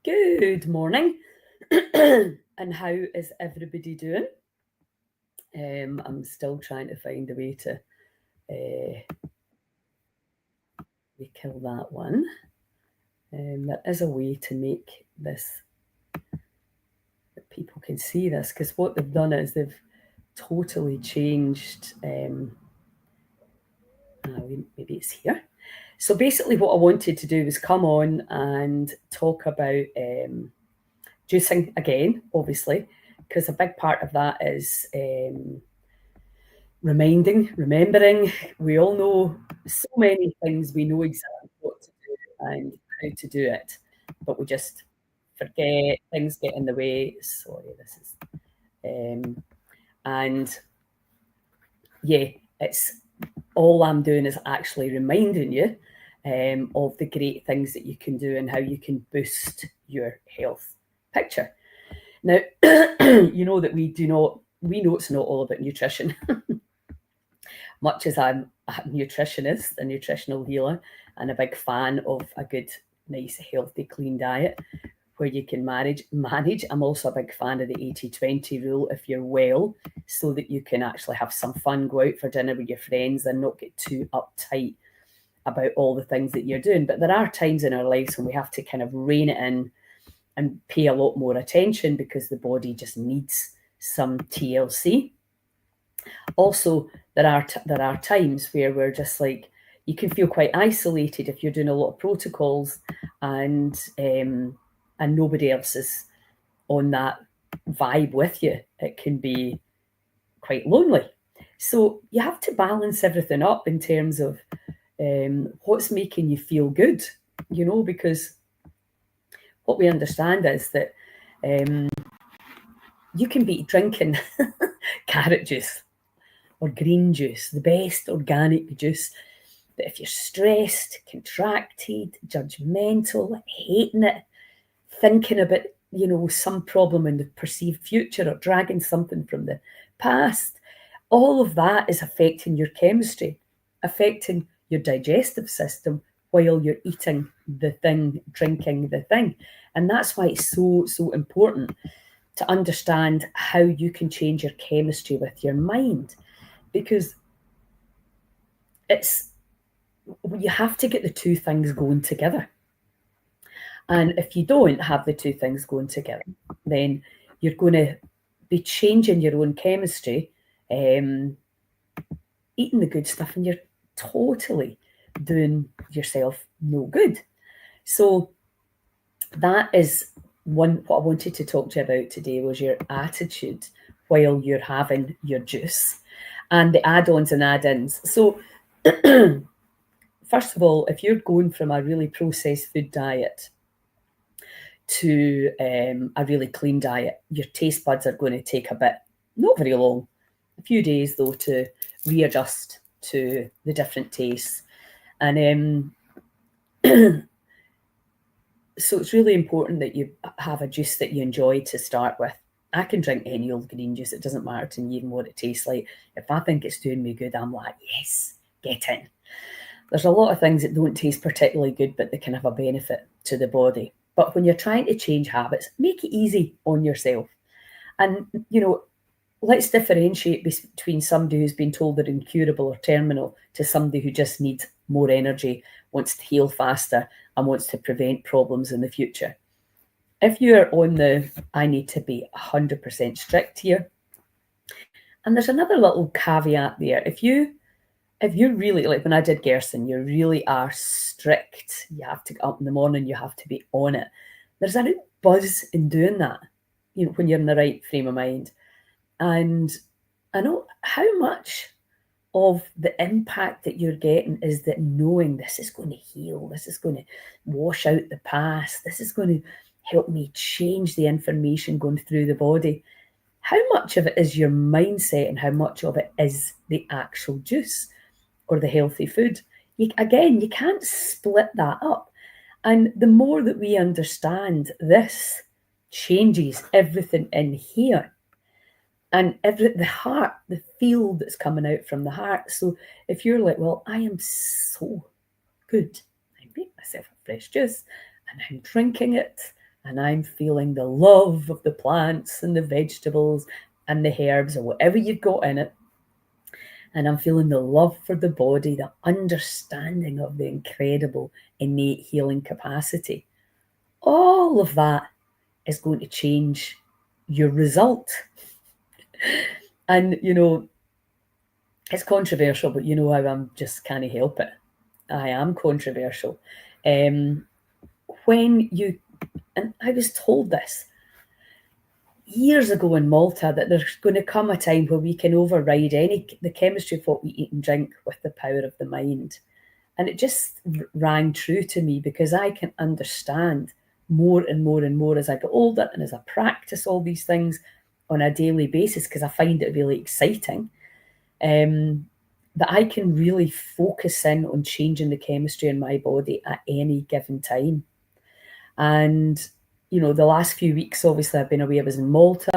Good morning. And how is everybody doing? I'm still trying to find a way to kill that one. There is a way to make this that people can see this, because what they've done is they've totally changed. Maybe it's here. So basically, what I wanted to do was come on and talk about juicing again, obviously, because a big part of that is remembering. We all know so many things. We know exactly what to do and how to do it, but we just forget. Things get in the way. Sorry, this is, and yeah, it's all I'm doing is actually reminding you of the great things that you can do and how you can boost your health picture. Now, you know that we know it's not all about nutrition. Much as I'm a nutritionist, a nutritional healer, and a big fan of a good, nice, healthy, clean diet where you can manage. I'm also a big fan of the 80-20 rule if you're well, so that you can actually have some fun, go out for dinner with your friends and not get too uptight about all the things that you're doing. But there are times in our lives when we have to kind of rein it in and pay a lot more attention because the body just needs some TLC. Also, there are times where we're just like, you can feel quite isolated if you're doing a lot of protocols and nobody else is on that vibe with you. It can be quite lonely. So you have to balance everything up in terms of what's making you feel good, because what we understand is that you can be drinking carrot juice or green juice, the best organic juice. But if you're stressed, contracted, judgmental, hating it, thinking about, some problem in the perceived future or dragging something from the past, all of that is affecting your chemistry, affecting your digestive system while you're eating the thing, drinking the thing. And that's why it's so, so important to understand how you can change your chemistry with your mind, because you have to get the two things going together. And if you don't have the two things going together, then you're going to be changing your own chemistry, eating the good stuff, and you're totally doing yourself no good. So that is what I wanted to talk to you about today, was your attitude while you're having your juice and the add-ons and add-ins. So first of all, if you're going from a really processed food diet to a really clean diet, your taste buds are going to take a bit, not very long, a few days though, to readjust to the different tastes. And so it's really important that you have a juice that you enjoy to start with. I can drink any old green juice. It doesn't matter to me even what it tastes like. If I think it's doing me good, I'm like, yes, get in. There's a lot of things that don't taste particularly good, but they can have a benefit to the body. But when you're trying to change habits, make it easy on yourself. And, let's differentiate between somebody who's been told they're incurable or terminal to somebody who just needs more energy, wants to heal faster, and wants to prevent problems in the future. If you're on I need to be 100% strict here, and there's another little caveat there. If you're really, like when I did Gerson, you really are strict. You have to get up in the morning, you have to be on it. There's a real buzz in doing that, when you're in the right frame of mind. And I know how much of the impact that you're getting is that knowing this is going to heal, this is going to wash out the past, this is going to help me change the information going through the body. How much of it is your mindset and how much of it is the actual juice or the healthy food? You can't split that up. And the more that we understand this, changes everything in here. And the heart, the feel that's coming out from the heart. So if you're like, well, I am so good, I make myself a fresh juice and I'm drinking it and I'm feeling the love of the plants and the vegetables and the herbs or whatever you've got in it. And I'm feeling the love for the body, the understanding of the incredible innate healing capacity. All of that is going to change your result. And, it's controversial, but you know how I'm just can't help it. I am controversial. And I was told this years ago in Malta, that there's going to come a time where we can override the chemistry of what we eat and drink with the power of the mind. And it just rang true to me, because I can understand more and more and more as I get older and as I practice all these things on a daily basis, because I find it really exciting, that I can really focus in on changing the chemistry in my body at any given time. And, the last few weeks, obviously, I've been away. I was in Malta.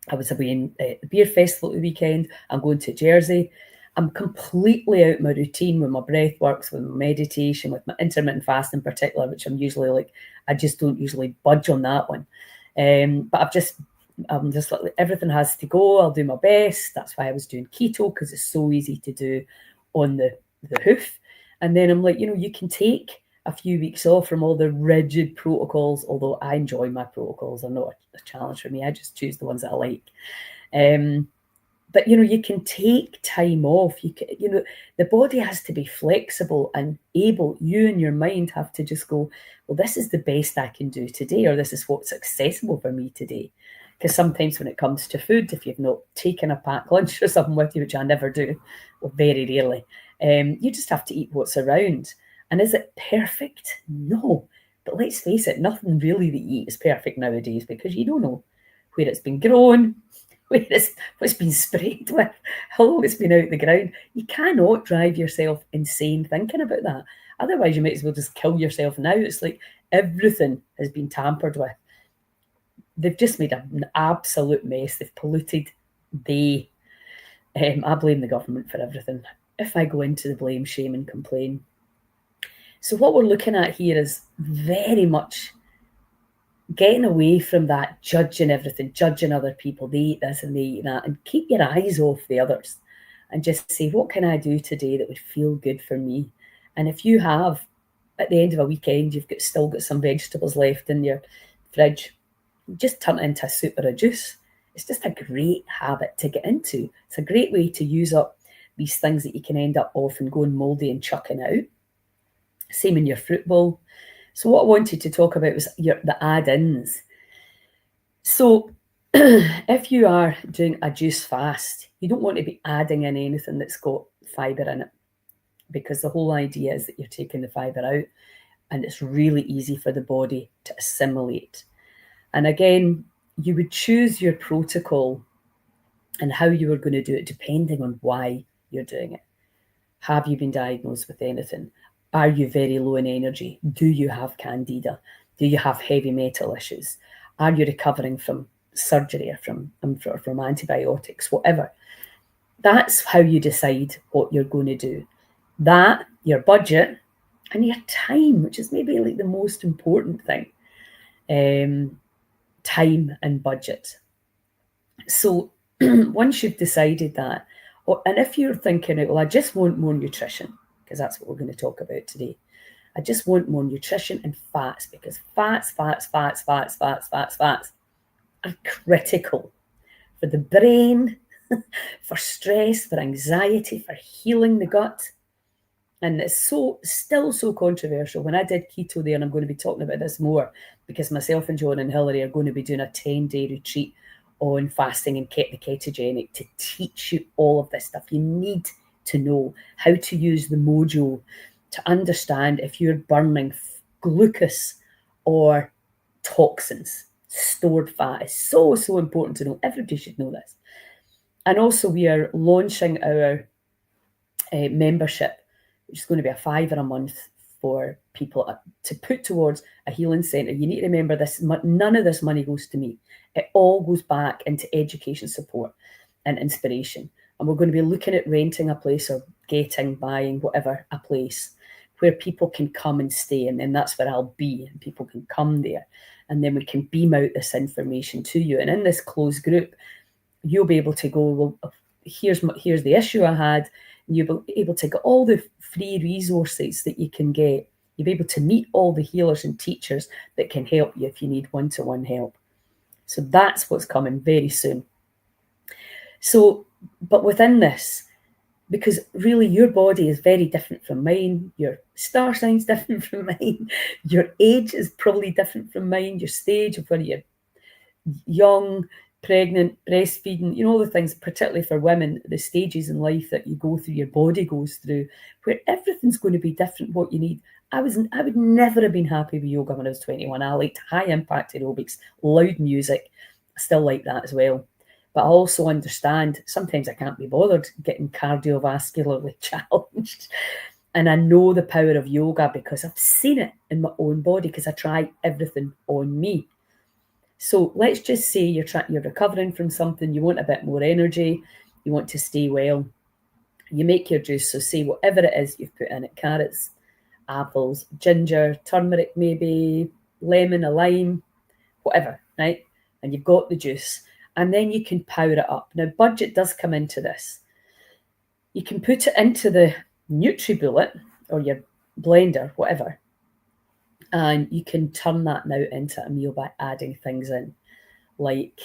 I was away in the beer festival at the weekend. I'm going to Jersey. I'm completely out my routine with my breath works, with my meditation, with my intermittent fast in particular, which I'm usually like, I just don't usually budge on that one. But I'm just like, everything has to go. I'll do my best. That's why I was doing keto, because it's so easy to do on the hoof. And then I'm like, you can take a few weeks off from all the rigid protocols, although I enjoy my protocols. They're not a challenge for me. I just choose the ones that I like. But, you can take time off. The body has to be flexible and able. You and your mind have to just go, well, this is the best I can do today, or this is what's accessible for me today. Because sometimes when it comes to food, if you've not taken a packed lunch or something with you, which I never do, or very rarely, you just have to eat what's around. And is it perfect? No. But let's face it, nothing really that you eat is perfect nowadays, because you don't know where it's been grown, where it's been sprayed with, how long it's been out the ground. You cannot drive yourself insane thinking about that. Otherwise, you might as well just kill yourself now. It's like everything has been tampered with. They've just made an absolute mess. They've polluted. I blame the government for everything. If I go into the blame, shame and complain. So what we're looking at here is very much getting away from that judging everything, judging other people. They eat this and they eat that, and keep your eyes off the others and just say, what can I do today that would feel good for me? And if you have, at the end of a weekend, you've still got some vegetables left in your fridge, just turn it into a soup or a juice. It's just a great habit to get into. It's a great way to use up these things that you can end up often going mouldy and chucking out. Same in your fruit bowl. So what I wanted to talk about was the add-ins. So if you are doing a juice fast, you don't want to be adding in anything that's got fibre in it, because the whole idea is that you're taking the fibre out, and it's really easy for the body to assimilate. And again, you would choose your protocol and how you are going to do it depending on why you're doing it. Have you been diagnosed with anything? Are you very low in energy? Do you have candida? Do you have heavy metal issues? Are you recovering from surgery or from antibiotics, whatever? That's how you decide what you're going to do. That, your budget, and your time, which is maybe like the most important thing. Time and budget. So once you've decided that, and if you're thinking, well, I just want more nutrition, because that's what we're going to talk about today. I just want more nutrition and fats, because fats are critical for the brain, for stress, for anxiety, for healing the gut. And it's still so controversial. When I did keto there, and I'm going to be talking about this more, because myself and John and Hilary are going to be doing a 10-day retreat on fasting and the ketogenic to teach you all of this stuff. You need to know how to use the mojo to understand if you're burning glucose or toxins. Stored fat is so important to know. Everybody should know this. And also, we are launching our membership, which is going to be $5 a month for people to put towards a healing centre. You need to remember this, none of this money goes to me. It all goes back into education support and inspiration. And we're going to be looking at renting a place or buying, whatever, a place where people can come and stay, and then that's where I'll be, and people can come there, and then we can beam out this information to you. And in this closed group, you'll be able to go, well, here's the issue I had, and you'll be able to get all the free resources that you can get. You'll be able to meet all the healers and teachers that can help you if you need one-to-one help. So that's what's coming very soon. So, but within this, because really your body is very different from mine, your star sign's different from mine, your age is probably different from mine, your stage of when you're young, pregnant, breastfeeding, all the things, particularly for women, the stages in life that you go through, your body goes through, where everything's going to be different, what you need. I would never have been happy with yoga when I was 21. I liked high impact aerobics, loud music. I still like that as well. But I also understand sometimes I can't be bothered getting cardiovascularly challenged. And I know the power of yoga because I've seen it in my own body, because I try everything on me. So let's just say you're recovering from something, you want a bit more energy, you want to stay well. You make your juice, so say whatever it is you've put in it, carrots, apples, ginger, turmeric maybe, lemon, a lime, whatever, right? And you've got the juice, and then you can power it up. Now, budget does come into this. You can put it into the NutriBullet or your blender, whatever, and you can turn that now into a meal by adding things in, like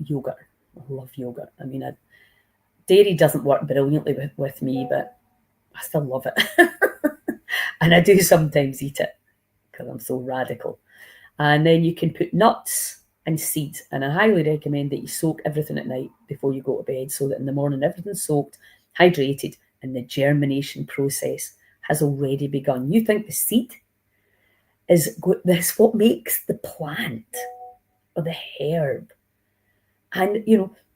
yogurt. I love yogurt. I mean, dairy doesn't work brilliantly with me, but I still love it. And I do sometimes eat it because I'm so radical. And then you can put nuts and seeds. And I highly recommend that you soak everything at night before you go to bed, so that in the morning everything's soaked, hydrated, and the germination process has already begun. You think the seed is what makes the plant or the herb. And,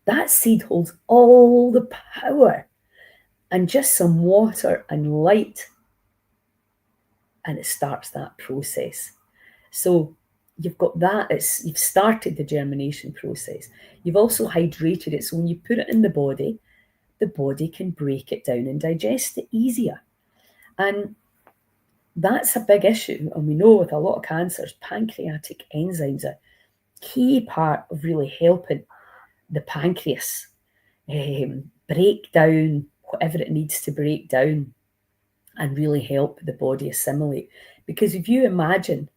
that seed holds all the power, and just some water and light, and it starts that process. So you've got that, you've started the germination process. You've also hydrated it, so when you put it in the body can break it down and digest it easier. And that's a big issue. And we know with a lot of cancers, pancreatic enzymes are a key part of really helping the pancreas break down whatever it needs to break down and really help the body assimilate. Because if you imagine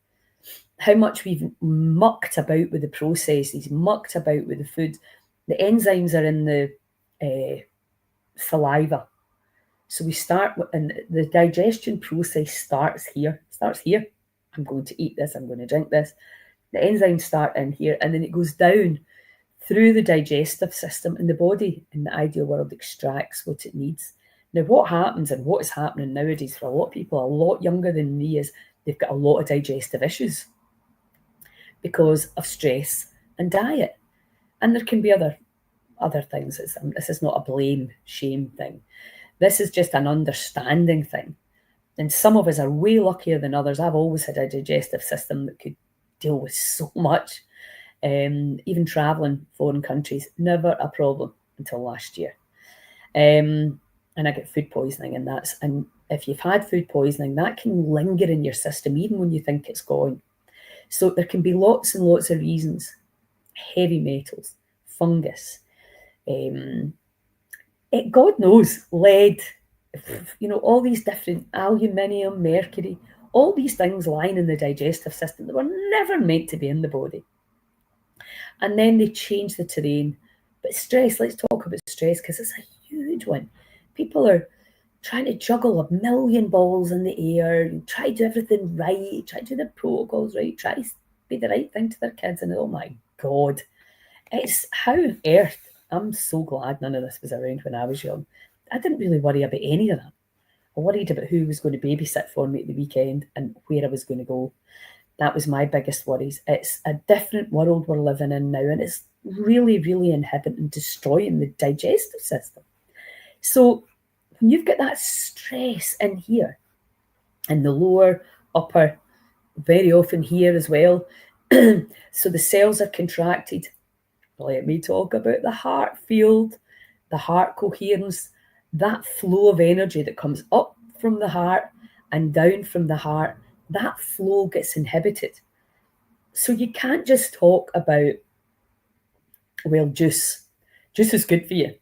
how much we've mucked about with the processes, mucked about with the food, the enzymes are in the saliva. So we start, and the digestion process starts here. I'm going to eat this, I'm going to drink this. The enzymes start in here, and then it goes down through the digestive system, and the body, in the ideal world, extracts what it needs. Now, what happens, and what is happening nowadays for a lot of people, a lot younger than me, is they've got a lot of digestive issues because of stress and diet. And there can be other things. This is not a blame, shame thing. This is just an understanding thing. And some of us are way luckier than others. I've always had a digestive system that could deal with so much. Even traveling foreign countries, never a problem until last year. And I get food poisoning, and if you've had food poisoning, that can linger in your system even when you think it's gone. So there can be lots and lots of reasons. Heavy metals, fungus, God knows, lead, all these different aluminium, mercury, all these things lying in the digestive system that were never meant to be in the body. And then they change the terrain. But stress, let's talk about stress, because it's a huge one. People are trying to juggle a million balls in the air, and try to do everything right, try to do the protocols right, try to be the right thing to their kids. And oh my God, it's how on earth. I'm so glad none of this was around when I was young. I didn't really worry about any of that. I worried about who was going to babysit for me at the weekend and where I was going to go. That was my biggest worries. It's a different world we're living in now, and it's really, really inhibiting and destroying the digestive system. So when you've got that stress in here, in the lower, upper, very often here as well, so the cells are contracted. Let me talk about the heart field, the heart coherence, that flow of energy that comes up from the heart and down from the heart, that flow gets inhibited. So you can't just talk about, well, juice is good for you.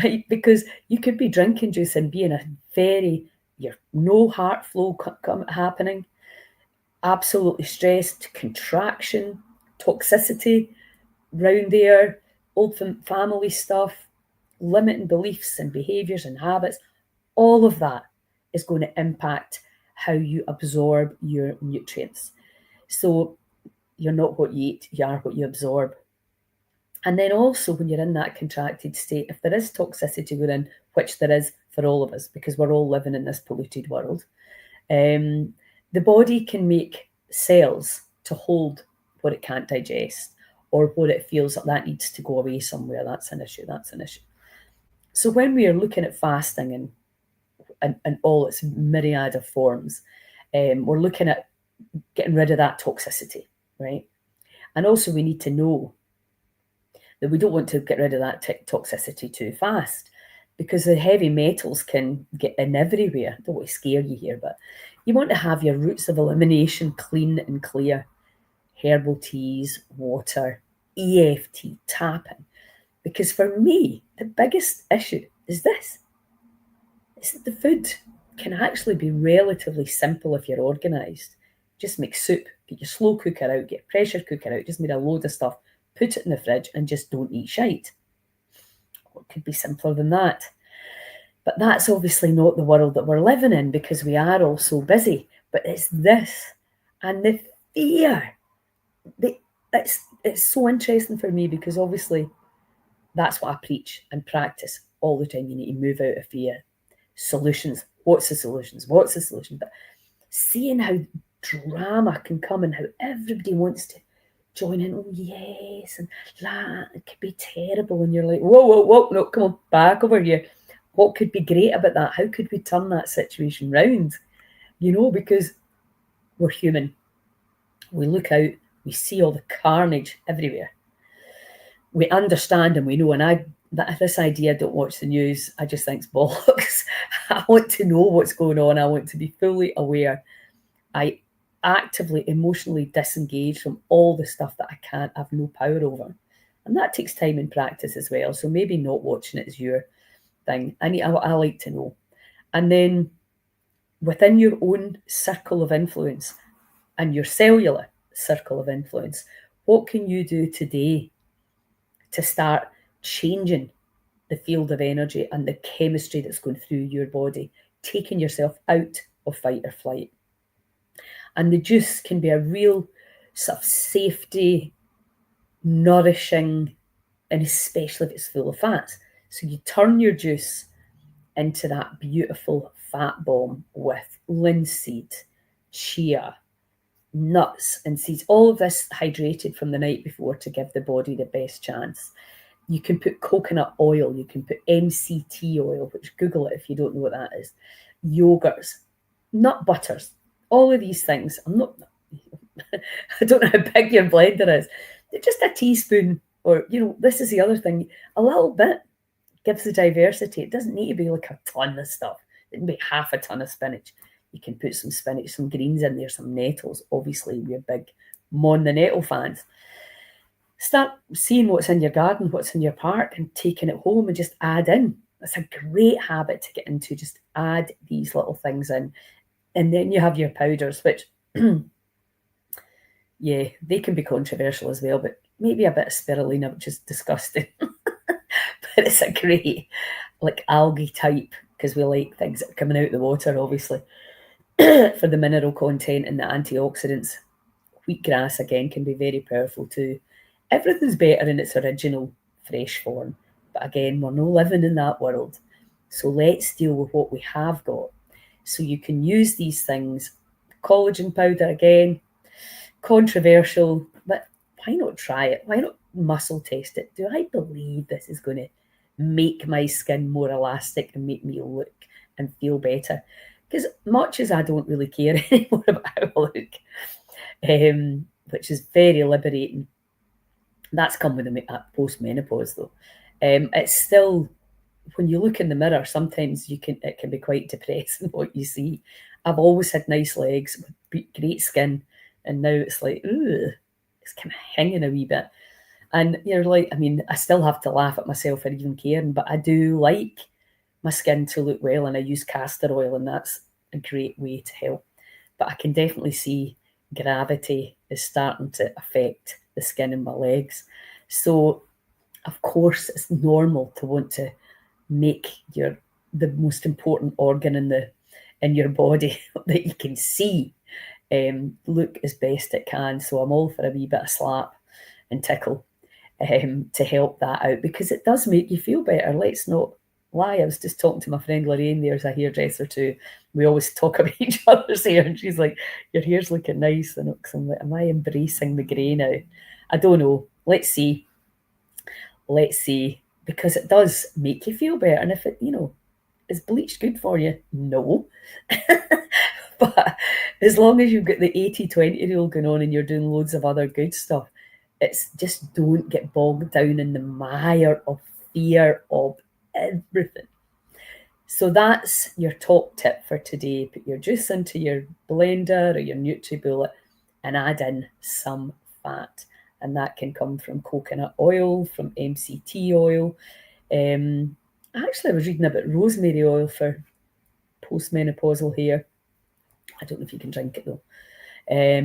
Right? Because you could be drinking juice and be in a no heart flow happening, absolutely stressed, contraction, toxicity round there, old family stuff, limiting beliefs and behaviours and habits. All of that is going to impact how you absorb your nutrients. So you're not what you eat, you are what you absorb. And then also, when you're in that contracted state, if there is toxicity within, which there is for all of us, because we're all living in this polluted world, the body can make cells to hold what it can't digest or what it feels that needs to go away somewhere. That's an issue. So when we are looking at fasting and all its myriad of forms, we're looking at getting rid of that toxicity, right? And also we need to know that we don't want to get rid of that toxicity too fast, because the heavy metals can get in everywhere. I don't want to scare you here, but you want to have your routes of elimination clean and clear. Herbal teas, water, EFT, tapping. Because for me, the biggest issue is this. Is that the food can actually be relatively simple if you're organised. Just make soup, get your slow cooker out, get a pressure cooker out, just made a load of stuff, put it in the fridge and just don't eat shite. What could be simpler than that? But that's obviously not the world that we're living in, because we are all so busy. But it's this and the fear. It's so interesting for me, because obviously that's what I preach and practice all the time. You need to move out of fear. Solutions. What's the solutions? What's the solution? But seeing how drama can come and how everybody wants to join in. Oh, yes. And that, it could be terrible. And you're like, whoa, no, come on, back over here. What could be great about that? How could we turn that situation round? Because we're human. We look out, we see all the carnage everywhere. We understand and we know, and this idea, don't watch the news, I just think it's bollocks. I want to know what's going on. I want to be fully aware. I actively, emotionally disengage from all the stuff that I have no power over. And that takes time and practice as well. So maybe not watching it is your thing. I like to know. And then within your own circle of influence and your cellular circle of influence, what can you do today to start changing the field of energy and the chemistry that's going through your body, taking yourself out of fight or flight? And the juice can be a real sort of safety, nourishing, and especially if it's full of fats. So you turn your juice into that beautiful fat bomb with linseed, chia, nuts and seeds, all of this hydrated from the night before to give the body the best chance. You can put coconut oil, you can put MCT oil, which Google it if you don't know what that is, yogurts, nut butters, all of these things. I don't know how big your blender is. Just a teaspoon, or, this is the other thing, a little bit gives the diversity. It doesn't need to be like a ton of stuff. It can be half a ton of spinach. You can put some spinach, some greens in there, some nettles. Obviously, we're big Mon the nettle fans. Start seeing what's in your garden, what's in your park, and taking it home and just add in. That's a great habit to get into. Just add these little things in. And then you have your powders, which, yeah, they can be controversial as well, but maybe a bit of spirulina, which is disgusting. But it's a great, like, algae type, because we like things that are coming out of the water, obviously, for the mineral content and the antioxidants. Wheatgrass, again, can be very powerful too. Everything's better in its original fresh form. But again, we're not living in that world. So let's deal with what we have got. So you can use these things. Collagen powder, again, controversial, but why not try it? Why not muscle test it? Do I believe this is going to make my skin more elastic and make me look and feel better? Because much as I don't really care anymore about how I look, which is very liberating. That's come with the post-menopause, though. It's still when you look in the mirror, sometimes it can be quite depressing what you see. I've always had nice legs with great skin, and now it's like, ooh, it's kind of hanging a wee bit. And you're like, I mean, I still have to laugh at myself for even caring, but I do like my skin to look well, and I use castor oil, and that's a great way to help. But I can definitely see gravity is starting to affect the skin in my legs. So, of course, it's normal to want to make the most important organ in your body that you can see look as best it can. So I'm all for a wee bit of slap and tickle to help that out, because it does make you feel better. Let's not lie. I was just talking to my friend Lorraine, there's a hairdresser too. We always talk about each other's hair, and she's like, your hair's looking nice. And I'm like, am I embracing the grey now? I don't know. Let's see. Because it does make you feel better. And if it, is bleach good for you? No. But as long as you've got the 80-20 rule going on and you're doing loads of other good stuff, it's just don't get bogged down in the mire of fear of everything. So that's your top tip for today. Put your juice into your blender or your NutriBullet and add in some fat. And that can come from coconut oil, from MCT oil. Actually, I was reading about rosemary oil for postmenopausal hair. I don't know if you can drink it though.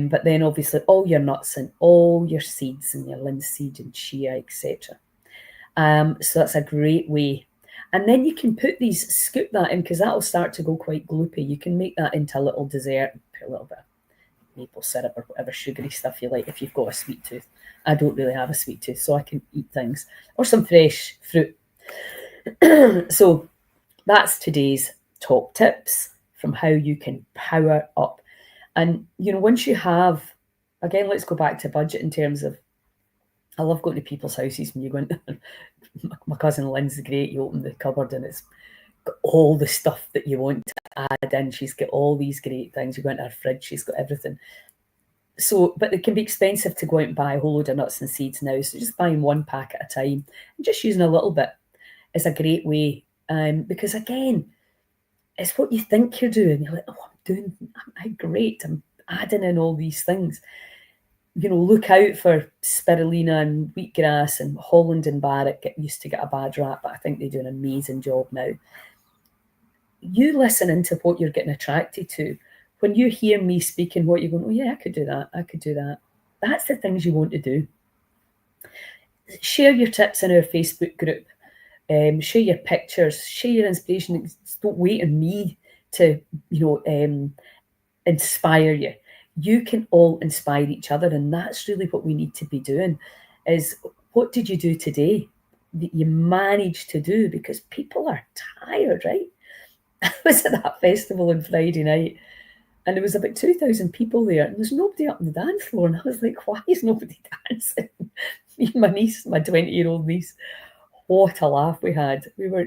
But then obviously all your nuts and all your seeds and your linseed and chia, etc. So that's a great way. And then you can put these, scoop that in, because that'll start to go quite gloopy. You can make that into a little dessert, put a little bit of maple syrup or whatever sugary stuff you like if you've got a sweet tooth. I don't really have a sweet tooth, so I can eat things. Or some fresh fruit. So that's today's top tips from how you can power up. And, once you have, again, let's go back to budget in terms of, I love going to people's houses when you go into, my cousin Lynn's great, you open the cupboard and it's got all the stuff that you want to add in. She's got all these great things. You go into her fridge, she's got everything. So, but it can be expensive to go out and buy a whole load of nuts and seeds now. So just buying one pack at a time and just using a little bit is a great way. Because again, it's what you think you're doing. You're like, I'm great. I'm adding in all these things. Look out for spirulina and wheatgrass, and Holland and Barrett used to get a bad rap, but I think they do an amazing job now. You listen into what you're getting attracted to. When you hear me speaking, what you're going, oh yeah, I could do that. I could do that. That's the things you want to do. Share your tips in our Facebook group. Share your pictures. Share your inspiration. Don't wait on me to, inspire you. You can all inspire each other, and that's really what we need to be doing. Is what did you do today that you managed to do? Because people are tired, right? I was at that festival on Friday night, and there was about 2,000 people there, and there's nobody up on the dance floor. And I was like, why is nobody dancing? Me and my niece, my 20-year-old niece, what a laugh we had. We were,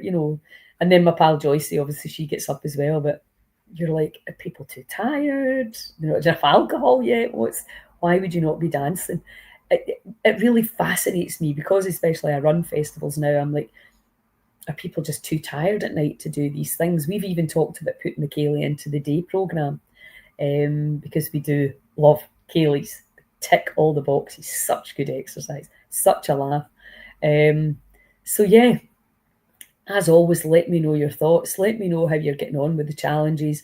and then my pal Joycey, obviously she gets up as well, but you're like, are people too tired? Is there alcohol yet? Why would you not be dancing? It really fascinates me, because especially I run festivals now. I'm like, are people just too tired at night to do these things? We've even talked about putting the Kaylee into the day programme, because we do love Kaylee's. Tick all the boxes. Such good exercise. Such a laugh. So yeah, as always, let me know your thoughts. Let me know how you're getting on with the challenges.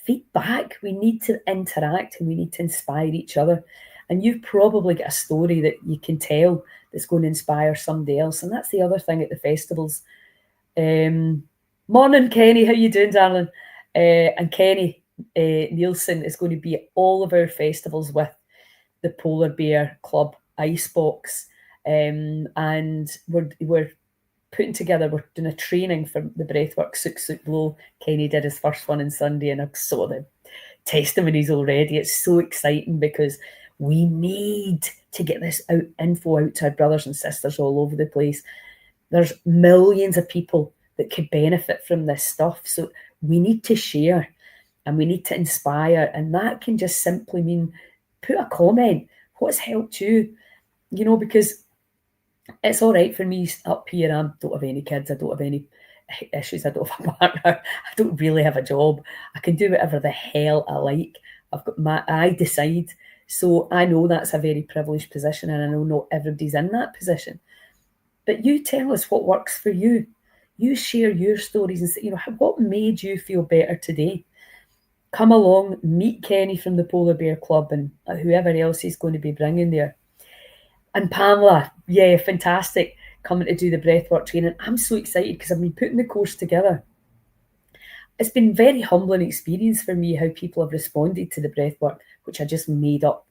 Feedback. We need to interact and we need to inspire each other. And you've probably got a story that you can tell that's going to inspire somebody else. And that's the other thing at the festivals. Morning, Kenny. How you doing, darling? And Kenny Nielsen is going to be at all of our festivals with the Polar Bear Club Icebox. And we're putting together, we're doing a training for the Breathwork Suk Blow. Kenny did his first one on Sunday, and I saw the testimonies already. It's so exciting, because we need to get this info out to our brothers and sisters all over the place. There's millions of people that could benefit from this stuff. So we need to share and we need to inspire. And that can just simply mean put a comment. What's helped you? Because it's all right for me up here. I don't have any kids. I don't have any issues. I don't have a partner. I don't really have a job. I can do whatever the hell I like. I decide. So I know that's a very privileged position, and I know not everybody's in that position. But you tell us what works for you. You share your stories and say, what made you feel better today? Come along, meet Kenny from the Polar Bear Club and whoever else he's going to be bringing there. And Pamela, yeah, fantastic, coming to do the breathwork training. I'm so excited because I've been putting the course together. It's been a very humbling experience for me how people have responded to the breathwork, which I just made up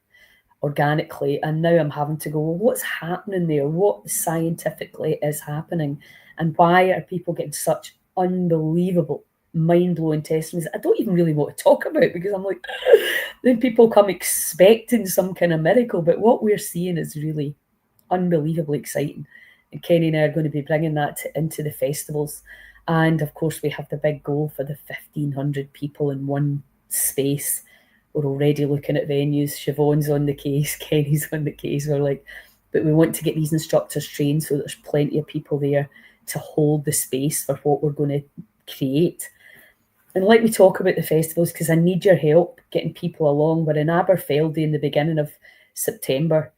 organically. And now I'm having to go, well, what's happening there? What scientifically is happening? And why are people getting such unbelievable, mind-blowing testimonies I don't even really want to talk about, because I'm like, then people come expecting some kind of miracle. But what we're seeing is really unbelievably exciting. And Kenny and I are going to be bringing that into the festivals. And of course, we have the big goal for the 1,500 people in one space. We're already looking at venues. Siobhan's on the case, Kenny's on the case. We're like, but we want to get these instructors trained so there's plenty of people there to hold the space for what we're going to create. And let me talk about the festivals, because I need your help getting people along. We're in Aberfeldy in the beginning of September.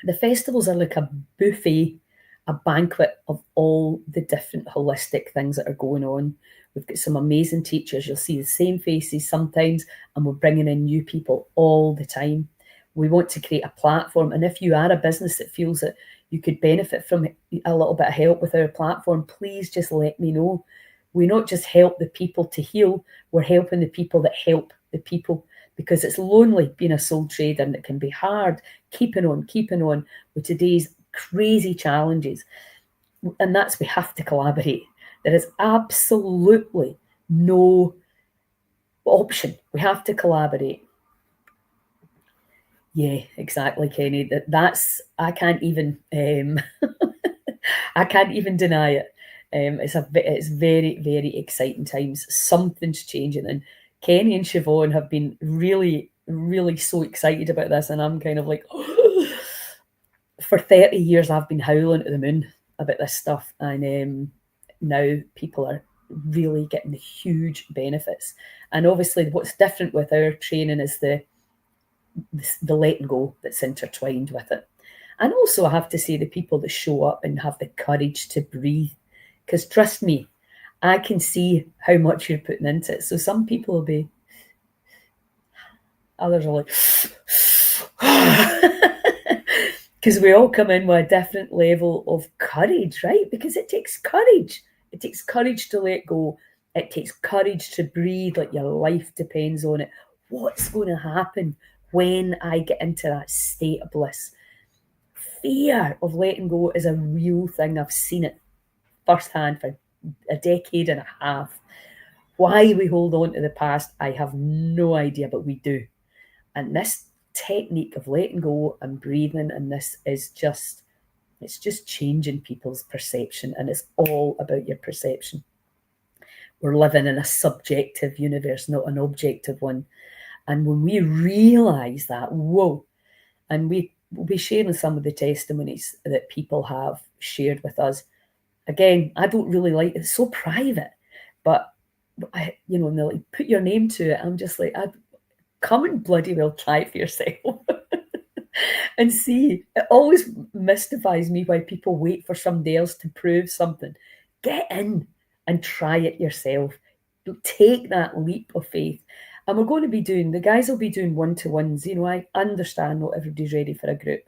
The festivals are like a buffet, a banquet of all the different holistic things that are going on. We've got some amazing teachers. You'll see the same faces sometimes, and we're bringing in new people all the time. We want to create a platform. And if you are a business that feels that you could benefit from a little bit of help with our platform, please just let me know. We not just help the people to heal, we're helping the people that help the people, because it's lonely being a sole trader and it can be hard keeping on with today's crazy challenges. And that's, we have to collaborate. There is absolutely no option. We have to collaborate. Yeah, exactly, Kenny. That's I can't even I can't even deny it. It's very, very exciting times. Something's changing, and Kenny and Siobhan have been really, really so excited about this, and I'm kind of like, for 30 years I've been howling at the moon about this stuff, and now people are really getting the huge benefits. And obviously, what's different with our training is the letting go that's intertwined with it. And also, I have to say, the people that show up and have the courage to breathe, because trust me, I can see how much you're putting into it. So some people will be, others are like, because we all come in with a different level of courage, right? Because it takes courage. It takes courage to let go. It takes courage to breathe like your life depends on it. What's going to happen when I get into that state of bliss? Fear of letting go is a real thing. I've seen it firsthand for a decade and a half. Why we hold on to the past, I have no idea, but we do. And this technique of letting go and breathing, and this is just, it's just changing people's perception, and it's all about your perception. We're living in a subjective universe, not an objective one. And when we realize that, whoa, and we'll be sharing some of the testimonies that people have shared with us. Again, I don't really like it. It's so private, but and they're like, put your name to it. I'm just like, come and bloody well try it for yourself and see. It always mystifies me why people wait for somebody else to prove something. Get in and try it yourself. Take that leap of faith. And we're going to be doing, the guys will be doing one-to-ones. I understand not everybody's ready for a group.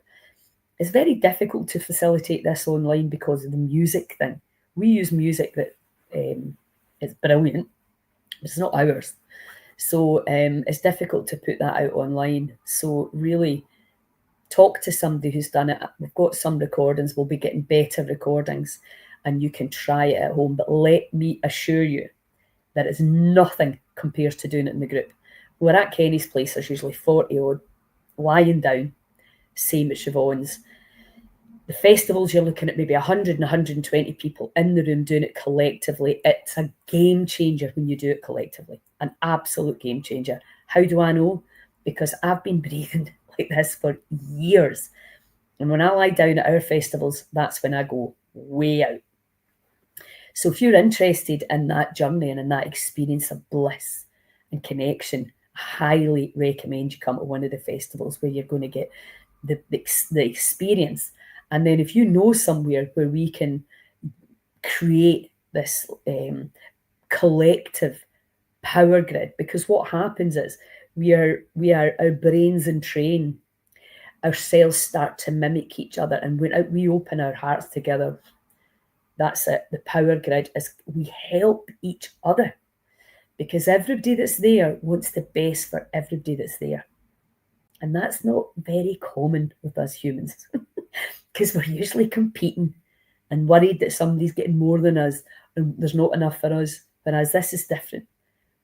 It's very difficult to facilitate this online because of the music thing. We use music that is brilliant. It's not ours. So it's difficult to put that out online. So really talk to somebody who's done it. We've got some recordings. We'll be getting better recordings and you can try it at home. But let me assure you that it's nothing compared to doing it in the group. We're at Kenny's place. There's usually 40 odd lying down. Same at Siobhan's. The festivals, you're looking at maybe 100 and 120 people in the room doing it collectively. It's a game changer when you do it collectively. An absolute game changer. How do I know? Because I've been breathing like this for years. And when I lie down at our festivals, that's when I go way out. So if you're interested in that journey and in that experience of bliss and connection, I highly recommend you come to one of the festivals where you're going to get the experience. And then if you know somewhere where we can create this collective power grid, because what happens is our brains entrain, our cells start to mimic each other, and when we open our hearts together, that's it. The power grid is we help each other, because everybody that's there wants the best for everybody that's there. And that's not very common with us humans, because we're usually competing and worried that somebody's getting more than us and there's not enough for us. Whereas this is different.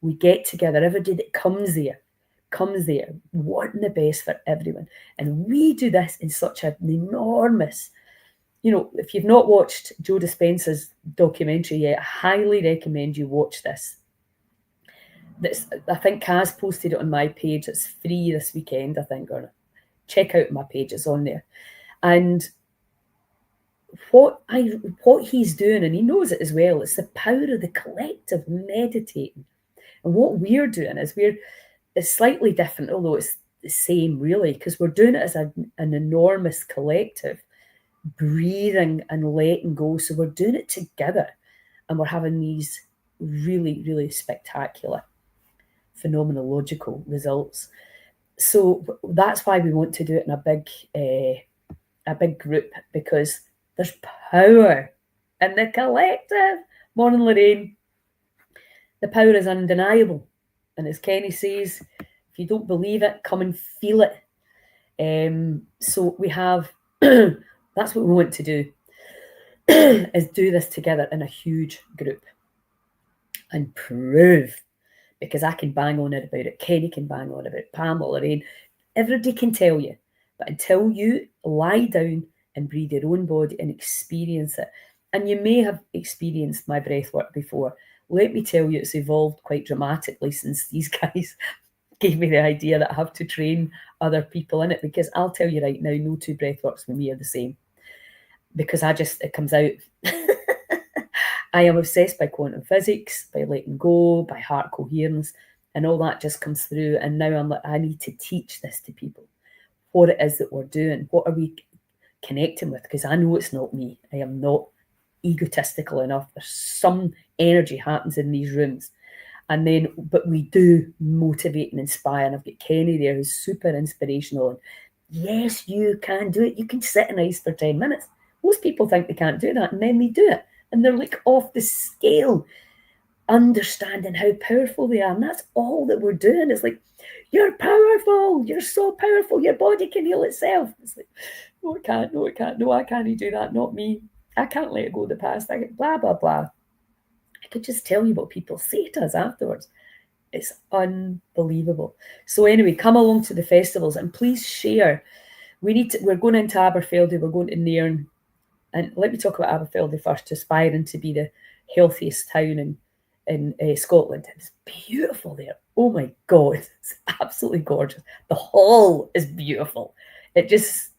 We get together, everybody that comes there wanting the best for everyone. And we do this in such an enormous, if you've not watched Joe Dispenza's documentary yet, I highly recommend you watch this. I think Kaz posted it on my page. It's free this weekend, I think, or check out my page, it's on there. And what he's doing, and he knows it as well, it's the power of the collective meditating. And what we're doing is it's slightly different, although it's the same really, because we're doing it as an enormous collective, breathing and letting go. So we're doing it together, and we're having these really, really spectacular phenomenological results. So that's why we want to do it in a big group, because there's power in the collective. Morning, Lorraine. The power is undeniable. And as Kenny says, if you don't believe it, come and feel it. So we have, that's what we want to do, is do this together in a huge group and prove, because I can bang on it about it, Kenny can bang on about it, Pam, Lorraine, everybody can tell you. But until you lie down and breathe your own body and experience it, and you may have experienced my breath work before, let me tell you, it's evolved quite dramatically since these guys gave me the idea that I have to train other people in it, because I'll tell you right now, no two breath works with me are the same, because it comes out. I am obsessed by quantum physics, by letting go, by heart coherence, and all that just comes through. And now I'm like, I need to teach this to people, what it is that we're doing, what are we connecting with, because I know it's not me. I am not egotistical enough. There's some energy happens in these rooms, but we do motivate and inspire. And I've got Kenny there who's super inspirational. And yes, you can do it. You can sit in ice for 10 minutes. Most people think they can't do that, and then they do it, and they're like off the scale, understanding how powerful they are. And that's all that we're doing. It's like, you're powerful. You're so powerful. Your body can heal itself. It's like, no, it can't. No, it can't. No, I can't do that. Not me. I can't let it go the past. I get blah, blah, blah. I could just tell you what people say to us afterwards. It's unbelievable. So anyway, come along to the festivals and please share. We're going into Aberfeldy. We're going to Nairn. And let me talk about Aberfeldy first, aspiring to be the healthiest town in Scotland. It's beautiful there. Oh my God, it's absolutely gorgeous. The hall is beautiful. It's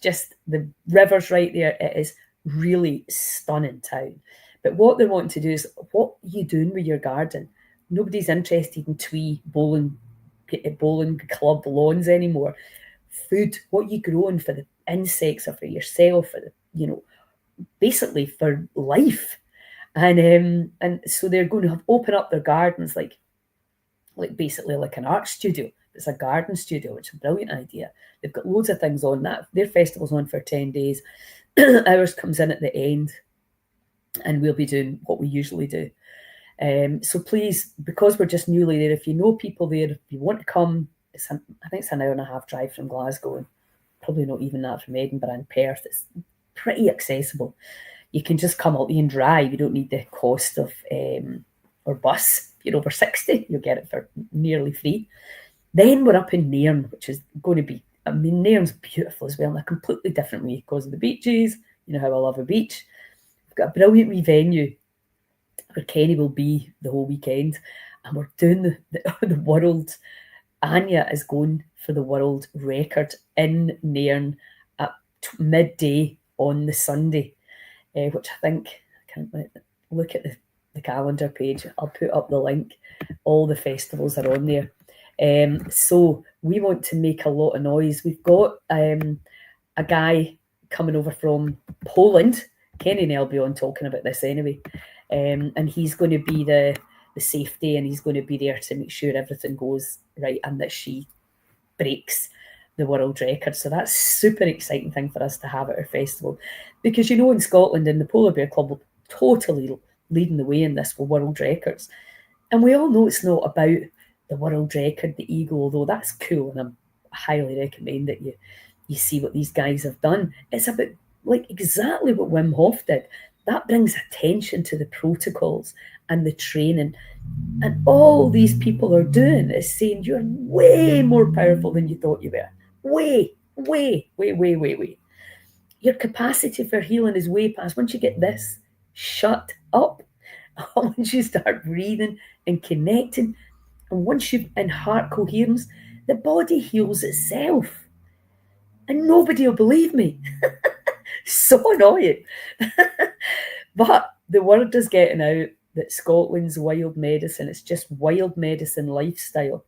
just the river's right there. It is really stunning town. But what they're wanting to do is, what are you doing with your garden? Nobody's interested in twee bowling club lawns anymore. Food, what are you growing for the insects or for yourself, for the, basically for life. And so they're going to open up their gardens like basically like an art studio. It's a garden studio, which is a brilliant idea. They've got loads of things on that. Their festival's on for 10 days. Ours comes in at the end, and we'll be doing what we usually do. So please, because we're just newly there, if you know people there, if you want to come, I think it's an hour and a half drive from Glasgow, and probably not even that from Edinburgh and Perth. It's pretty accessible. You can just come out and drive. You don't need the cost of or bus. If you're over 60, you'll get it for nearly free. Then we're up in Nairn, which is going to be, Nairn's beautiful as well in a completely different way because of the beaches. You know how I love a beach. We've got a brilliant wee venue where Kenny will be the whole weekend, and we're doing the world. Anya is going for the world record in Nairn at midday on the Sunday, which I think, look at the calendar page. I'll put up the link. All the festivals are on there. So we want to make a lot of noise. We've got a guy coming over from Poland. Kenny and I'll be on talking about this anyway. And he's going to be the safety, and he's going to be there to make sure everything goes right and that she breaks the world record. So that's super exciting thing for us to have at our festival, because in Scotland, and the Polar Bear Club will totally leading the way in this for world records. And we all know it's not about the world record, the ego, although that's cool, and I highly recommend that you see what these guys have done. It's about exactly what Wim Hof did. That brings attention to the protocols and the training. And all these people are doing is saying you're way more powerful than you thought you were. Way. Your capacity for healing is way past. Once you get this, shut up. Once you start breathing and connecting, and once you're in heart coherence, the body heals itself. And nobody will believe me. So annoying. But the word is getting out that Scotland's wild medicine, it's just wild medicine lifestyle.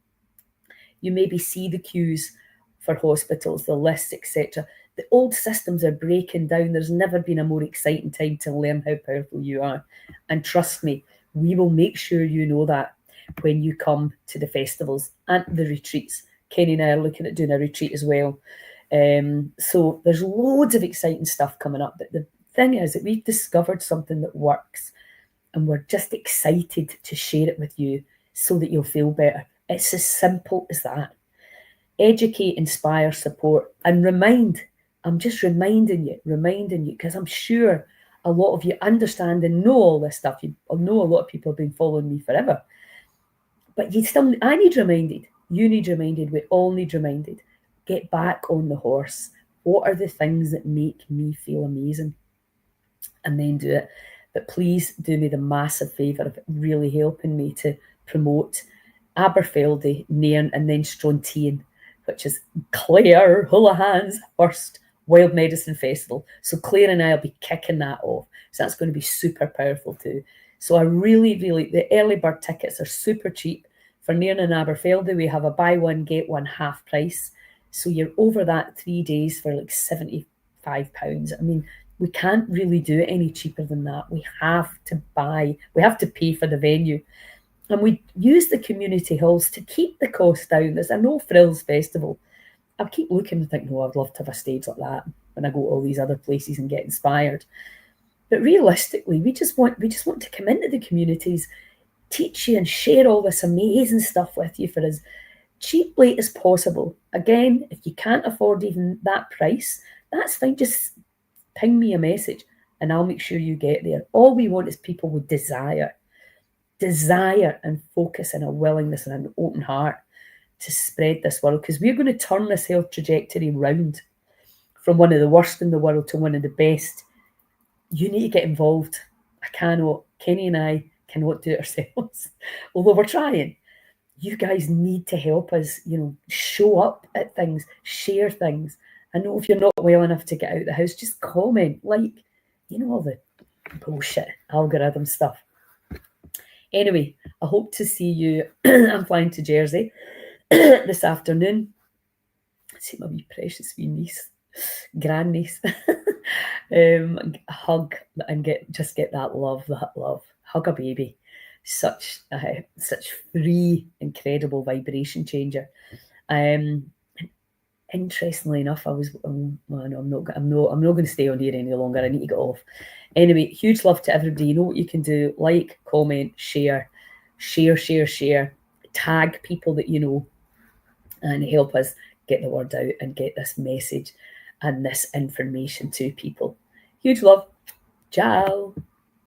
You maybe see the queues for hospitals, the lists, etc. The old systems are breaking down. There's never been a more exciting time to learn how powerful you are. And trust me, we will make sure you know that when you come to the festivals and the retreats. Kenny and I are looking at doing a retreat as well. So there's loads of exciting stuff coming up. But the thing is that we've discovered something that works, and we're just excited to share it with you so that you'll feel better. It's as simple as that. Educate, inspire, support, and remind. I'm just reminding you, because I'm sure a lot of you understand and know all this stuff. I know a lot of people have been following me forever. But I need reminded. You need reminded. We all need reminded. Get back on the horse. What are the things that make me feel amazing? And then do it. But please do me the massive favour of really helping me to promote Aberfeldy, Nairn, and then Strontian, which is Claire Houlihan's first Wild Medicine Festival. So Claire and I will be kicking that off. So that's going to be super powerful too. So I really, the early bird tickets are super cheap. For Nairn and Aberfeldy, we have a buy one, get one half price. So you're over that 3 days for like £75. I mean, we can't really do it any cheaper than that. We have to pay for the venue. And we use the community halls to keep the cost down. There's a no frills festival. I keep looking and think, no, I'd love to have a stage like that when I go to all these other places and get inspired. But realistically, we just want to come into the communities, teach you and share all this amazing stuff with you for as cheaply as possible. Again, if you can't afford even that price, that's fine. Just ping me a message and I'll make sure you get there. All we want is people with desire and focus and a willingness and an open heart to spread this world, because we're going to turn this health trajectory round from one of the worst in the world to one of the best. You need to get involved. Kenny and I cannot do it ourselves, although we're trying. You guys need to help us, show up at things, share things. I know if you're not well enough to get out of the house, just comment, all the bullshit algorithm stuff. Anyway, I hope to see you. I'm flying to Jersey this afternoon. See my wee precious wee niece, grandniece. Hug and get that love. Hug a baby. Such free, incredible vibration changer. Interestingly enough, I'm not going to stay on here any longer. I need to get off. Anyway, huge love to everybody. You know what you can do: like, comment, share, tag people that you know, and help us get the word out and get this message and this information to people. Huge love. Ciao.